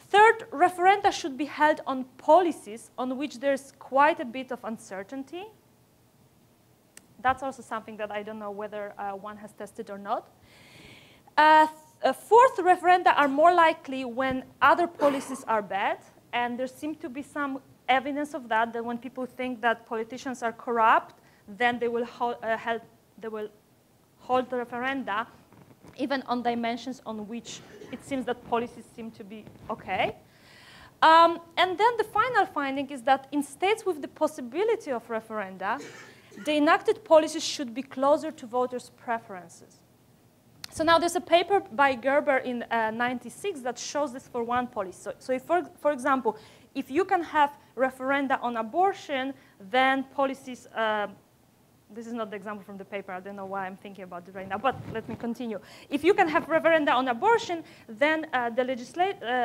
Third, referenda should be held on policies on which there's quite a bit of uncertainty. That's also something that I don't know whether one has tested or not. Fourth, referenda are more likely when other policies are bad. And there seems to be some evidence of that, that when people think that politicians are corrupt, then they will hold the referenda, even on dimensions on which it seems that policies seem to be OK. And then the final finding is that in states with the possibility of referenda, the enacted policies should be closer to voters' preferences. So now there's a paper by Gerber in '96 that shows this for one policy. So if, for example, if you can have referenda on abortion, then policies, this is not the example from the paper. I don't know why I'm thinking about it right now, but let me continue. If you can have referenda on abortion, then the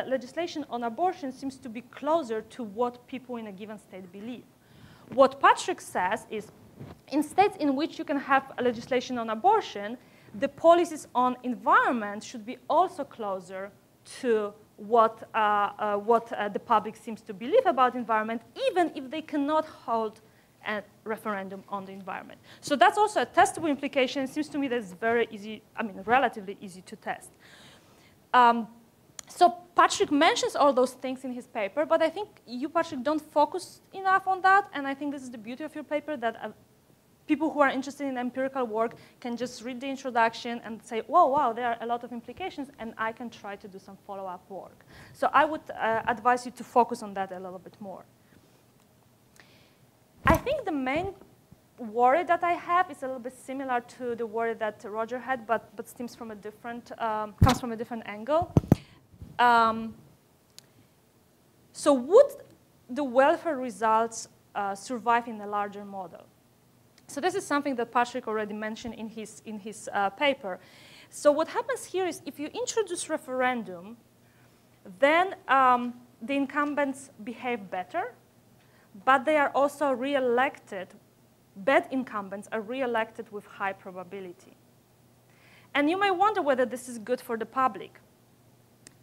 legislation on abortion seems to be closer to what people in a given state believe. What Patrick says is, in states in which you can have a legislation on abortion, the policies on environment should be also closer to what the public seems to believe about environment, even if they cannot hold a referendum on the environment. So that's also a testable implication. It seems to me that it's very easy, relatively easy to test. So Patrick mentions all those things in his paper, but I think you, Patrick, don't focus enough on that. And I think this is the beauty of your paper, that people who are interested in empirical work can just read the introduction and say, whoa, wow, there are a lot of implications, and I can try to do some follow-up work. So I would advise you to focus on that a little bit more. I think the main worry that I have is a little bit similar to the worry that Roger had, but stems from a different, comes from a different angle. So would the welfare results survive in a larger model? So this is something that Patrick already mentioned in his paper. So what happens here is if you introduce referendum, then the incumbents behave better, but they are also re-elected. Bad incumbents are re-elected with high probability. And you may wonder whether this is good for the public.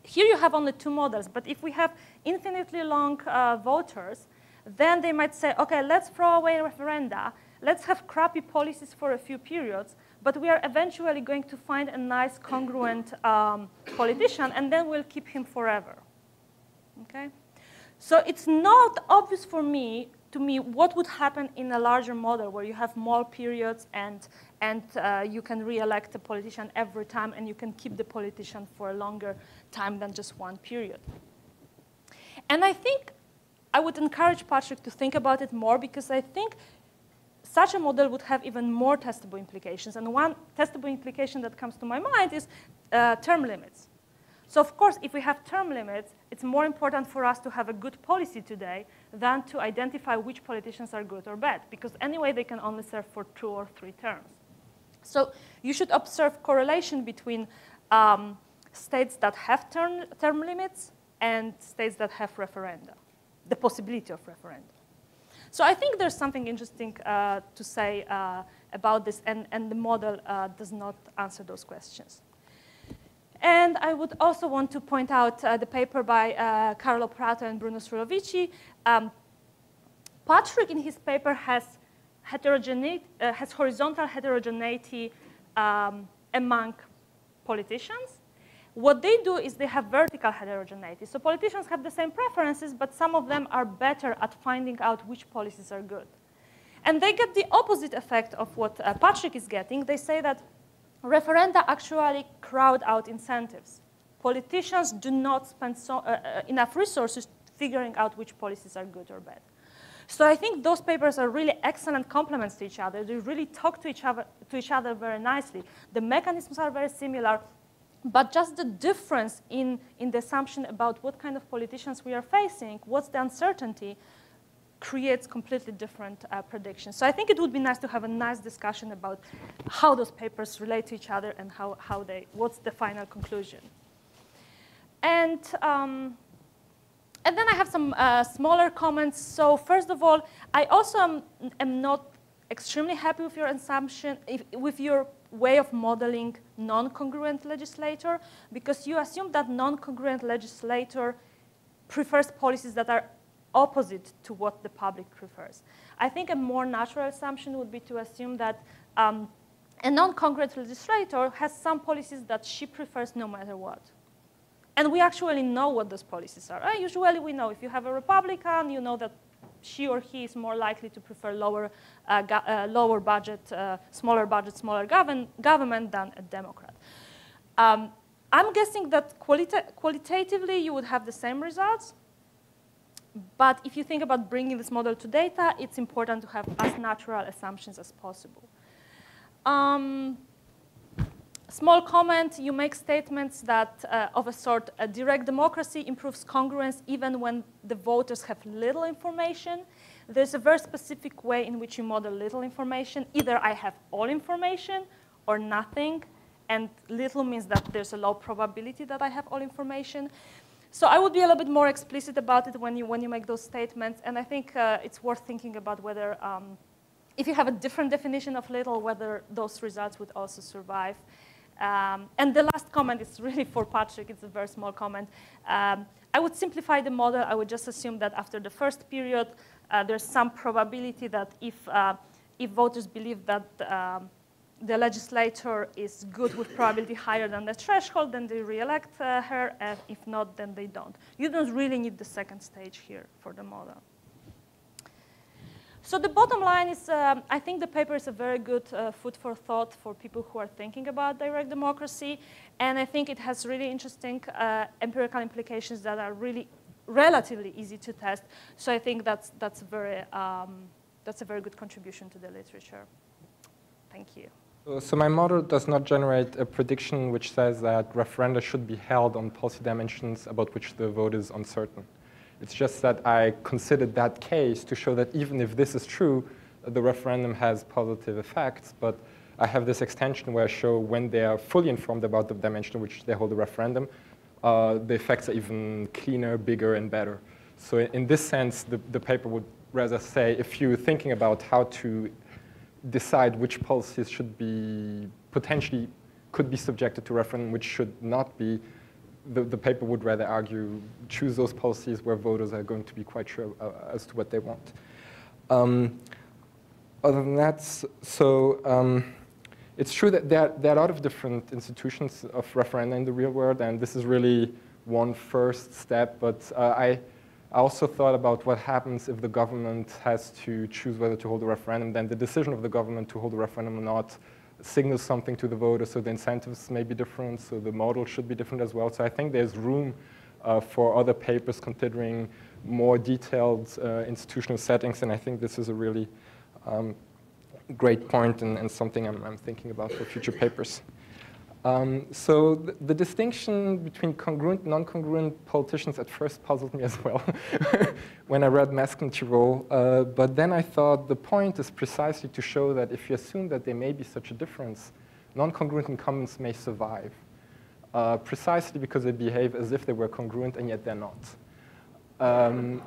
Here you have only two models, but if we have infinitely long voters, then they might say, OK, let's throw away referenda. Let's have crappy policies for a few periods, but we are eventually going to find a nice, congruent politician, and then we'll keep him forever. Okay? So it's not obvious to me what would happen in a larger model where you have more periods and you can re-elect a politician every time, and you can keep the politician for a longer time than just one period. And I think I would encourage Patrick to think about it more, because I think such a model would have even more testable implications. And one testable implication that comes to my mind is term limits. So of course, if we have term limits, it's more important for us to have a good policy today than to identify which politicians are good or bad, because anyway, they can only serve for 2 or 3 terms. So you should observe correlation between states that have term limits and states that have referenda, the possibility of referenda. So I think there's something interesting to say about this, and the model does not answer those questions. And I would also want to point out the paper by Carlo Prato and Bruno Surovici. Patrick, in his paper, has horizontal heterogeneity among politicians. What they do is they have vertical heterogeneity. So politicians have the same preferences, but some of them are better at finding out which policies are good. And they get the opposite effect of what Patrick is getting. They say that referenda actually crowd out incentives. Politicians do not spend enough resources figuring out which policies are good or bad. So I think those papers are really excellent complements to each other. They really talk to each other very nicely. The mechanisms are very similar, but just the difference in the assumption about what kind of politicians we are facing, what's the uncertainty, creates completely different predictions. So I think it would be nice to have a nice discussion about how those papers relate to each other and what's the final conclusion. And then I have some smaller comments. So first of all, I also am not extremely happy with your assumption, with your way of modeling non-congruent legislator, because you assume that non-congruent legislator prefers policies that are opposite to what the public prefers. I think a more natural assumption would be to assume that a non-congruent legislator has some policies that she prefers no matter what. And we actually know what those policies are. Usually we know if you have a Republican, you know that she or he is more likely to prefer lower budget, smaller government than a Democrat. I'm guessing that qualitatively you would have the same results. But if you think about bringing this model to data, it's important to have as natural assumptions as possible. Small comment, you make statements that, of a sort, a direct democracy improves congruence even when the voters have little information. There's a very specific way in which you model little information. Either I have all information or nothing, and little means that there's a low probability that I have all information. So I would be a little bit more explicit about it when you make those statements, and I think it's worth thinking about whether, if you have a different definition of little, whether those results would also survive. And the last comment is really for Patrick. It's a very small comment. I would simplify the model. I would just assume that after the first period, there's some probability that if voters believe that the legislator is good with probability higher than the threshold, then they re-elect her. If not, then they don't. You don't really need the second stage here for the model. So the bottom line is, I think the paper is a very good food for thought for people who are thinking about direct democracy. And I think it has really interesting empirical implications that are really relatively easy to test. So I think that's a very good contribution to the literature. Thank you. So my model does not generate a prediction which says that referenda should be held on policy dimensions about which the vote is uncertain. It's just that I considered that case to show that even if this is true, the referendum has positive effects. But I have this extension where I show when they are fully informed about the dimension in which they hold the referendum, the effects are even cleaner, bigger, and better. So in this sense, the paper would rather say, if you're thinking about how to decide which policies should be potentially could be subjected to referendum, which should not be, the paper would rather argue, choose those policies where voters are going to be quite sure as to what they want. Other than that, it's true that there are a lot of different institutions of referenda in the real world, and this is really one first step. But I also thought about what happens if the government has to choose whether to hold a referendum. Then the decision of the government to hold a referendum or not signals something to the voters, so the incentives may be different, so the model should be different as well. So I think there's room for other papers considering more detailed institutional settings, and I think this is a really great point and something I'm thinking about for future papers. So the distinction between congruent and non-congruent politicians at first puzzled me as well when I read Mask and Tirol. But then I thought the point is precisely to show that if you assume that there may be such a difference, non-congruent incumbents may survive, precisely because they behave as if they were congruent and yet they're not.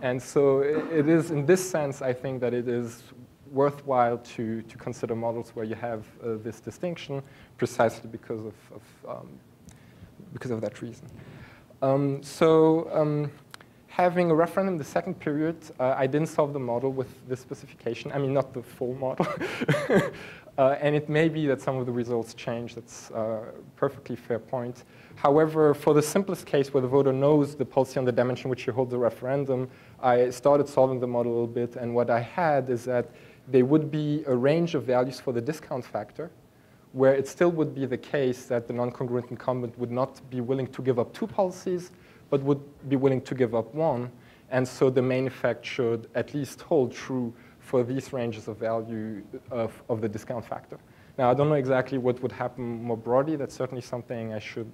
And so it is, in this sense, I think that it is worthwhile to consider models where you have this distinction, precisely because of that reason. Having a referendum, the second period, I didn't solve the model with this specification. I mean, not the full model. And it may be that some of the results change. That's a perfectly fair point. However, for the simplest case where the voter knows the policy on the dimension which he holds the referendum, I started solving the model a little bit. And what I had is that there would be a range of values for the discount factor, where it still would be the case that the non-congruent incumbent would not be willing to give up two policies, but would be willing to give up one. And so the main effect should at least hold true for these ranges of value of the discount factor. Now, I don't know exactly what would happen more broadly. That's certainly something I should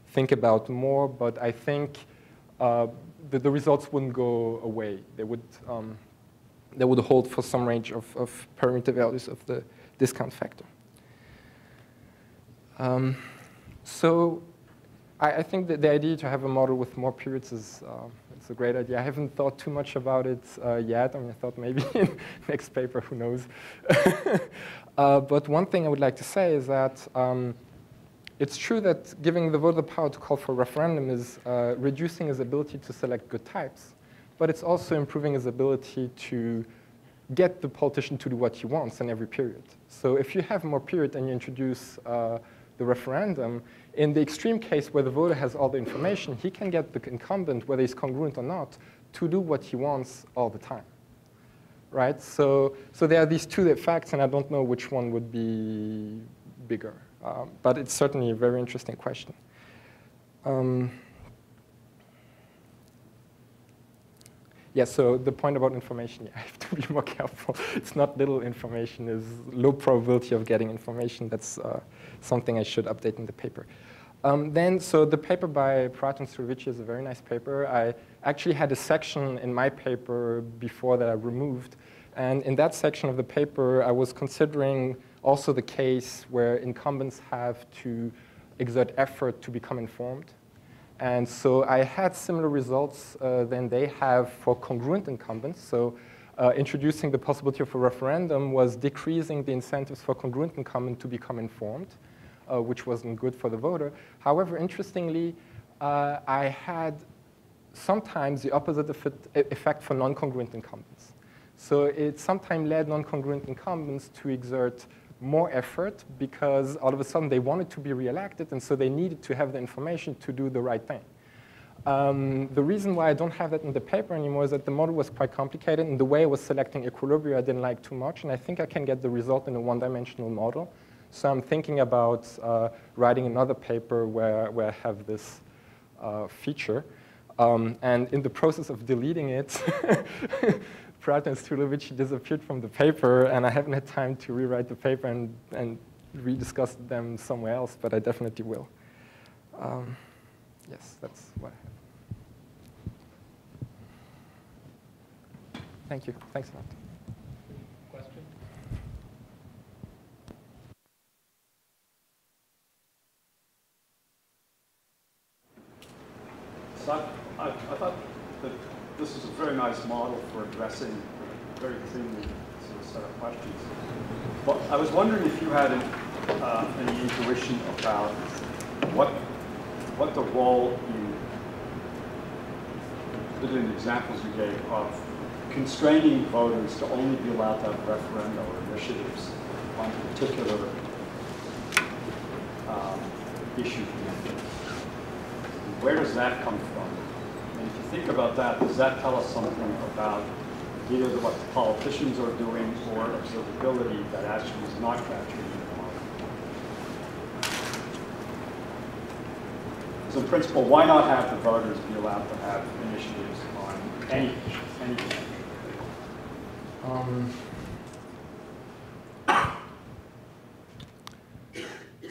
think about more. But I think that the results wouldn't go away. They would hold for some range of parameter values of the discount factor. So I think that the idea to have a model with more periods is it's a great idea. I haven't thought too much about it yet. I mean, I thought maybe in next paper, who knows. But one thing I would like to say is that it's true that giving the voter the power to call for a referendum is reducing his ability to select good types. But it's also improving his ability to get the politician to do what he wants in every period. So if you have more period and you introduce the referendum, in the extreme case where the voter has all the information, he can get the incumbent, whether he's congruent or not, to do what he wants all the time, right? So there are these two effects, and I don't know which one would be bigger. But it's certainly a very interesting question. Yeah, so the point about information, yeah, I have to be more careful. It's not little information, it's low probability of getting information. That's something I should update in the paper. So the paper by Pratt and Strovici is a very nice paper. I actually had a section in my paper before that I removed. And in that section of the paper, I was considering also the case where incumbents have to exert effort to become informed. And so I had similar results than they have for congruent incumbents. So introducing the possibility of a referendum was decreasing the incentives for congruent incumbent to become informed, which wasn't good for the voter. However, interestingly, I had sometimes the opposite effect for non-congruent incumbents. So it sometimes led non-congruent incumbents to exert more effort because all of a sudden they wanted to be reelected, and so they needed to have the information to do the right thing. The reason why I don't have that in the paper anymore is that the model was quite complicated, and the way I was selecting equilibria I didn't like too much, and I think I can get the result in a one-dimensional model. So I'm thinking about writing another paper where I have this feature. And in the process of deleting it, Pratt and Strovici disappeared from the paper, and I haven't had time to rewrite the paper and rediscuss them somewhere else, but I definitely will. Yes, that's what I have. Thank you. Thanks a lot. Question? So I thought that this is a very nice model for addressing very cleanly sort of set of questions. But I was wondering if you had any intuition about what the role in examples you gave of constraining voters to only be allowed to have referenda or initiatives on particular issues. Where does that come from? And if you think about that, does that tell us something about either what the politicians are doing or observability that actually is not captured in the model? So in principle, why not have the voters be allowed to have initiatives on any issue?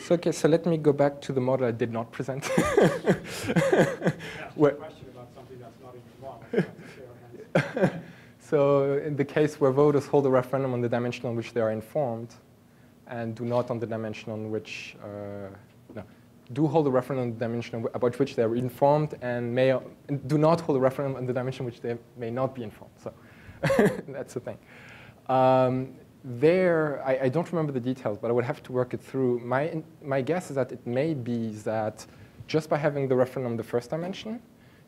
So, okay, so let me go back to the model I did not present. Ask a question about something that's not in your model. So in the case where voters hold a referendum on the dimension on which they are informed and do not on the dimension on which, do hold a referendum on the dimension about which they are informed and do not hold a referendum on the dimension on which they may not be informed. So that's the thing. I don't remember the details, but I would have to work it through. My guess is that it may be that just by having the referendum on the first dimension,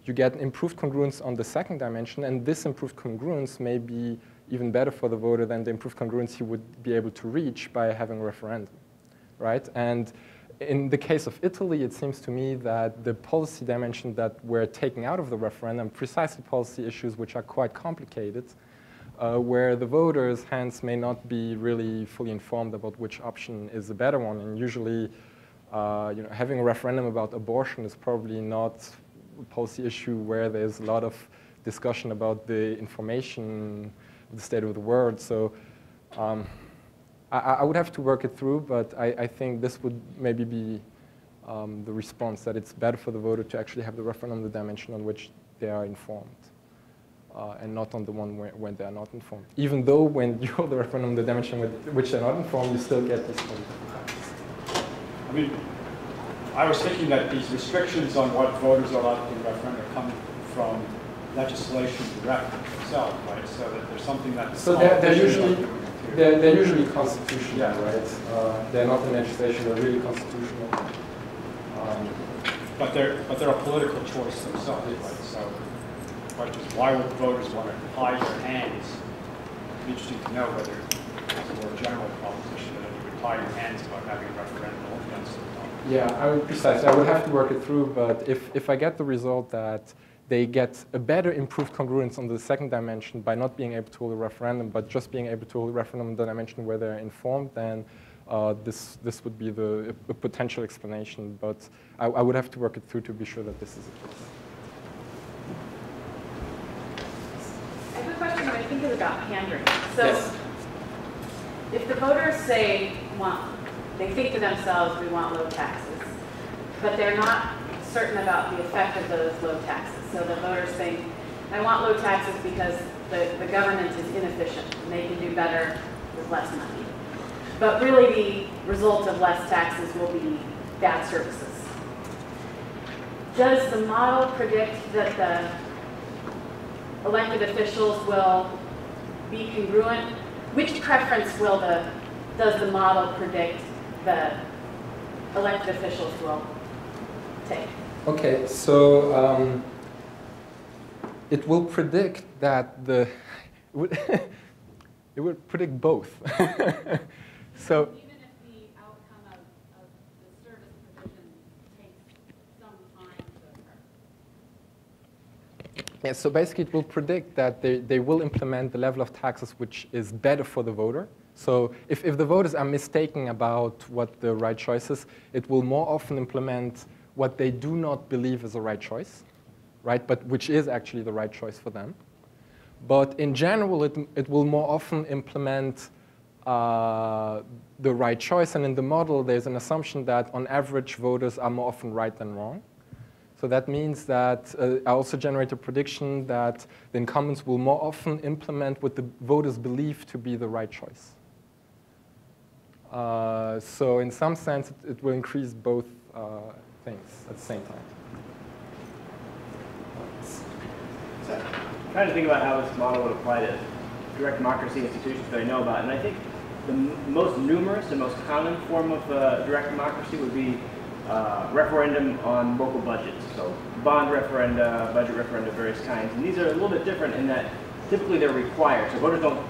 you get improved congruence on the second dimension, and this improved congruence may be even better for the voter than the improved congruence he would be able to reach by having a referendum, right? And in the case of Italy, it seems to me that the policy dimension that we're taking out of the referendum, precisely policy issues which are quite complicated, where the voters hence may not be really fully informed about which option is the better one. And usually, having a referendum about abortion is probably not a policy issue where there's a lot of discussion about the information, the state of the world. So I would have to work it through, but I think this would maybe be the response, that it's better for the voter to actually have the referendum on the dimension on which they are informed. And not on the one when they are not informed. Even though when you hold the referendum on the dimension with which they're not informed, you still get these effects. I mean, I was thinking that these restrictions on what voters are allowed to do referendum come from legislation directly itself, right? So that there's something that so they're usually constitutional, yeah, right? They're not in legislation; they're really constitutional. But they're a political choice themselves, right? So. Question is, why would voters want to tie their hands? It'd be interesting to know whether it's a more general proposition that you would tie your hands about having a referendum against it. Yeah, precisely. I would have to work it through, but if I get the result that they get a better improved congruence on the second dimension by not being able to hold a referendum, but just being able to hold a referendum on the dimension where they're informed, then this would be a potential explanation. But I would have to work it through to be sure that this is the case. I have a question that I think is about pandering. So yes. If the voters say they think to themselves, we want low taxes, but they're not certain about the effect of those low taxes. So the voters think, I want low taxes because the government is inefficient and they can do better with less money. But really the result of less taxes will be bad services. Does the model predict that the elected officials will be congruent? Which preference does the model predict the elected officials will take? Okay, so it will predict that it would predict both. So even if the outcome of the service provision takes some time to occur. yeah, so basically it will predict that they will implement the level of taxes which is better for the voter. So if the voters are mistaken about what the right choice is, it will more often implement what they do not believe is the right choice, right? But which is actually the right choice for them. But in general, it will more often implement the right choice. And in the model, there's an assumption that on average, voters are more often right than wrong. So that means that I also generate a prediction that the incumbents will more often implement what the voters believe to be the right choice. So in some sense, it will increase both things at the same time. So I'm trying to think about how this model would apply to direct democracy institutions that I know about. And I think the most numerous and most common form of direct democracy would be referendum on local budgets. So bond referenda, budget referenda of various kinds. And these are a little bit different in that typically they're required. So voters don't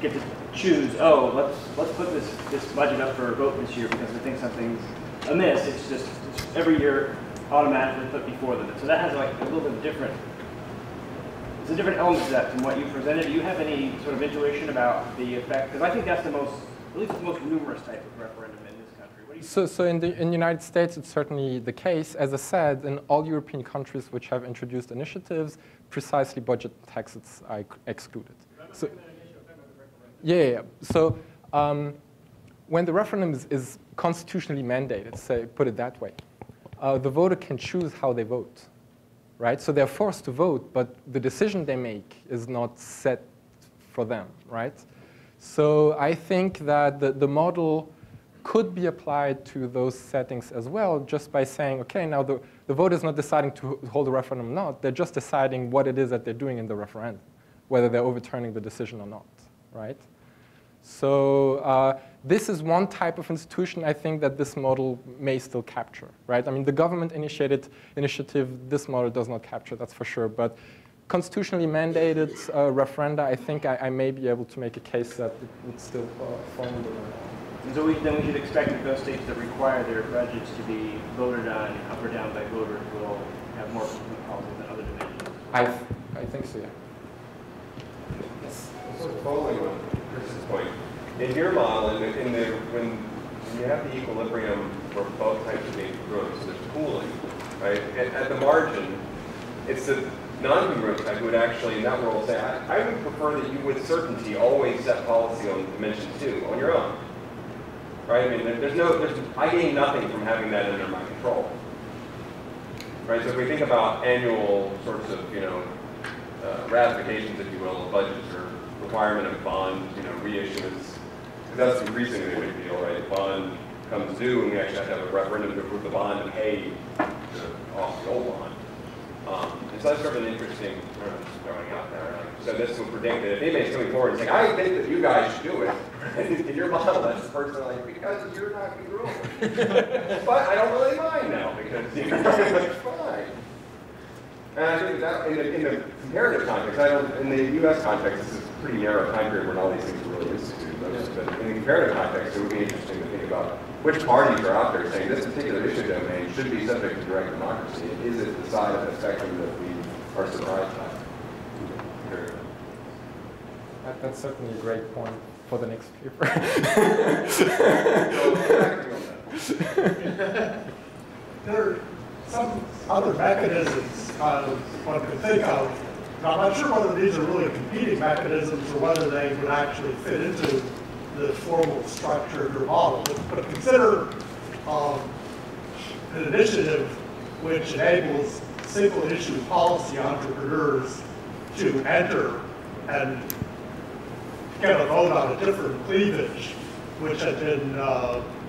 get to choose, oh, let's put this budget up for a vote this year because we think something's amiss. It's just every year automatically put before them. So that has like a little bit different, it's a different element to that from what you presented. Do you have any sort of intuition about the effect? Because I think that's at least the most numerous type of referendum in this country. What do you So in the United States, it's certainly the case. As I said, in all European countries which have introduced initiatives, precisely budget taxes are excluded. So, yeah. So when the referendum is constitutionally mandated, say, put it that way, the voter can choose how they vote, right? So they're forced to vote, but the decision they make is not set for them, right? So I think that the model could be applied to those settings as well, just by saying, okay, now the voter is not deciding to hold a referendum or not. They're just deciding what it is that they're doing in the referendum, whether they're overturning the decision or not, right? So this is one type of institution I think that this model may still capture, right? I mean, the government-initiated initiative, this model does not capture, that's for sure. But constitutionally mandated referenda, I think I may be able to make a case that it would still fall under the law. And so then we should expect that those states that require their budgets to be voted on up or down by voters will have more policies than other dimensions. I think so, yeah. Sort of following on Chris's point, in your model, when you have the equilibrium for both types of incongruence, there's pooling, right? At the margin, it's the non-congruent type who would actually, in that world, say, I would prefer that you, with certainty, always set policy on dimension 2 on your own. Right? I mean, I gain nothing from having that under my control. Right? So if we think about annual sorts of, ratifications, if you will, of budgets or requirement of bond, reissuance, that's increasingly a big deal, right? The bond comes due, and we actually have to have a referendum to approve the bond and pay off the old bond. And so that's sort of an interesting, just throwing out there. So this would predict that if anybody's coming forward and saying, I think that you guys should do it, in your model, that's the person like, because you're not congruent. But I don't really mind now, because it's fine. And I think that in the comparative context, in the U.S. context, this is a pretty narrow time period when all these things are really instituted. But in the comparative context, it would be interesting to think about which parties are out there saying this particular issue domain should be subject to direct democracy. Is it the side of the spectrum that we are surprised by? That's certainly a great point for the next paper. There are some other mechanisms one could think of. Now, I'm not sure whether these are really competing mechanisms or whether they would actually fit into the formal structure of your model. But consider an initiative which enables single-issue policy entrepreneurs to enter and get a vote on a different cleavage, which had been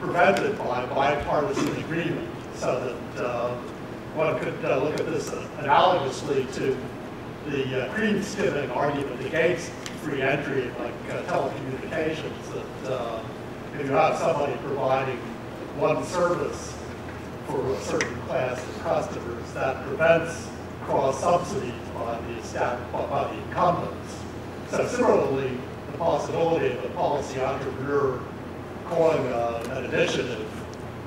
prevented by bipartisan agreement, so that one could look at this analogously to the cream skimming argument against free entry, like telecommunications, that if you have somebody providing one service for a certain class of customers, that prevents cross-subsidies by the incumbents. So similarly, the possibility of a policy entrepreneur calling an initiative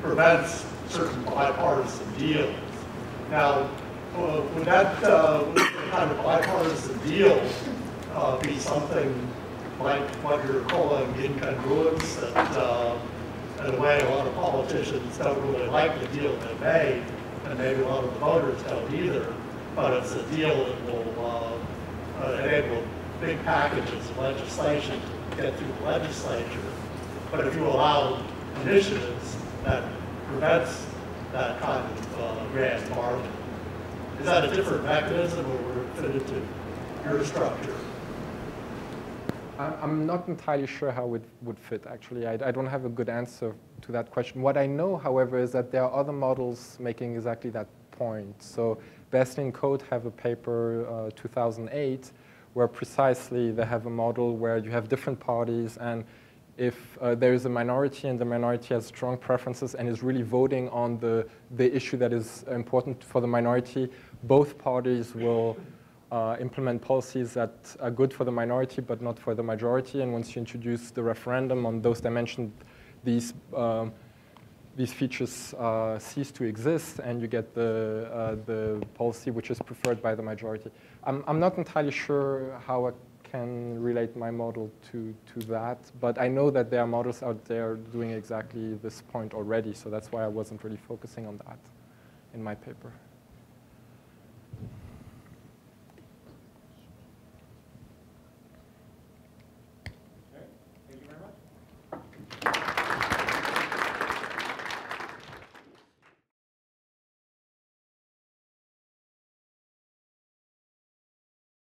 prevents certain bipartisan deals. Now, would that kind of bipartisan deal be something like what you're calling incongruence, that in a way a lot of politicians don't really like the deal they made, and maybe a lot of the voters don't either, but it's a deal that will enable big packages of legislation to get through the legislature. But if you allow initiatives, that prevents that kind of grand bargain. Is that a different mechanism, or would it fit into your structure? I'm not entirely sure how it would fit, actually. I don't have a good answer to that question. What I know, however, is that there are other models making exactly that point. So Best in Code have a paper, 2008, where precisely they have a model where you have different parties, and if there is a minority and the minority has strong preferences and is really voting on the issue that is important for the minority, both parties will implement policies that are good for the minority but not for the majority. And once you introduce the referendum on those dimensions, these features cease to exist, and you get the policy which is preferred by the majority. I'm not entirely sure how I can relate my model to that, but I know that there are models out there doing exactly this point already, so that's why I wasn't really focusing on that in my paper.